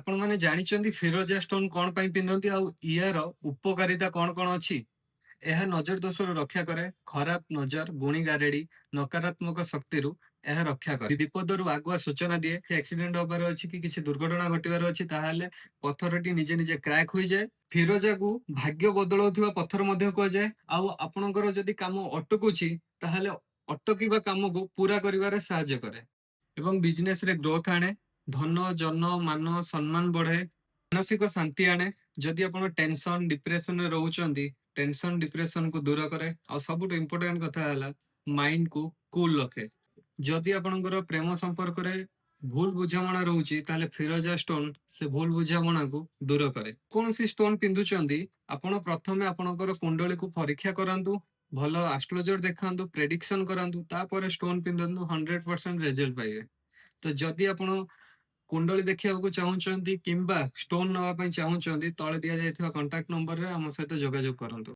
ଆପଣ ମାନେ ଜାଣିଛନ୍ତି ଫିରୋଜା ଷ୍ଟୋନ କଣ ପାଇଁ ପିନ୍ଧନ୍ତି ଆଉ ଇୟାର ଉପକାରିତା କଣ କଣ ଅଛି? ଏହା ନଜର ଦୋଷରୁ ରକ୍ଷା କରେ, ଖରାପ ନଜର, ଗୁଣି ଗାରେଡି, ନକାରାତ୍ମକ ଶକ୍ତିରୁ ଏହା ରକ୍ଷା କରେ, ବିପଦରୁ ଆଗୁଆ ସୂଚନା ଦିଏ। ଆକ୍ସିଡେଣ୍ଟ ହବାର ଅଛି କି କିଛି ଦୁର୍ଘଟଣା ଘଟିବାର ଅଛି ତାହେଲେ ପଥରଟି ନିଜେ ନିଜେ କ୍ରାକ୍ ହୋଇଯାଏ। ଫିରୋଜାକୁ ଭାଗ୍ୟ ବଦଳାଉଥିବା ପଥର ମଧ୍ୟ କୁହାଯାଏ। ଆଉ ଆପଣଙ୍କର ଯଦି କାମ ଅଟକୁଛି ତାହେଲେ ଅଟକିବା କାମକୁ ପୁରା କରିବାରେ ସାହାଯ୍ୟ କରେ ଏବଂ ବିଜନେସରେ ଗ୍ରୋଥ ଆଣେ, ଧନ ଜନ ମାନ ସମ୍ମାନ ବଢାଏ, ମାନସିକ ଶାନ୍ତି ଆଣେ। ଯଦି ଆପଣ ଟେନସନ ଡିପ୍ରେସନରେ ରହୁଛନ୍ତି, ଟେନସନ ଡିପ୍ରେସନ କୁ ଦୂର କରେ। ଆଉ ସବୁଠୁ ଇମ୍ପୋର୍ଟାଣ୍ଟ କଥା ହେଲା ମାଇଣ୍ଡ କୁ କୁଲ ରଖେ। ଯଦି ଆପଣଙ୍କର ପ୍ରେମ ସମ୍ପର୍କରେ ଭୁଲ ବୁଝାମଣା ରହୁଛି ତାହେଲେ ଫିରୋଜା ଷ୍ଟୋନ ସେ ଭୁଲ ବୁଝାମଣାକୁ ଦୂର କରେ। କୌଣସି ଷ୍ଟୋନ ପିନ୍ଧୁଛନ୍ତି, ଆପଣ ପ୍ରଥମେ ଆପଣଙ୍କର କୁଣ୍ଡଳୀକୁ ପରୀକ୍ଷା କରାନ୍ତୁ, ଭଲ ଆଷ୍ଟ୍ରୋଲୋଜର ଦେଖାନ୍ତୁ, ପ୍ରେଡିକ୍ସନ କରାନ୍ତୁ, ତାପରେ ଷ୍ଟୋନ ପିନ୍ଧନ୍ତୁ, 100% ରେଜଲ୍ଟ ପାଇବେ। ତ ଯଦି ଆପଣ କୁଣ୍ଡଳୀ ଦେଖିବାକୁ ଚାହୁଁଛନ୍ତି କିମ୍ବା ଷ୍ଟୋନ ନେବା ପାଇଁ ଚାହୁଁଛନ୍ତି, ତଳେ ଦିଆଯାଇଥିବା କଣ୍ଟାକ୍ଟ ନମ୍ବରରେ ଆମ ସହିତ ଯୋଗାଯୋଗ କରନ୍ତୁ।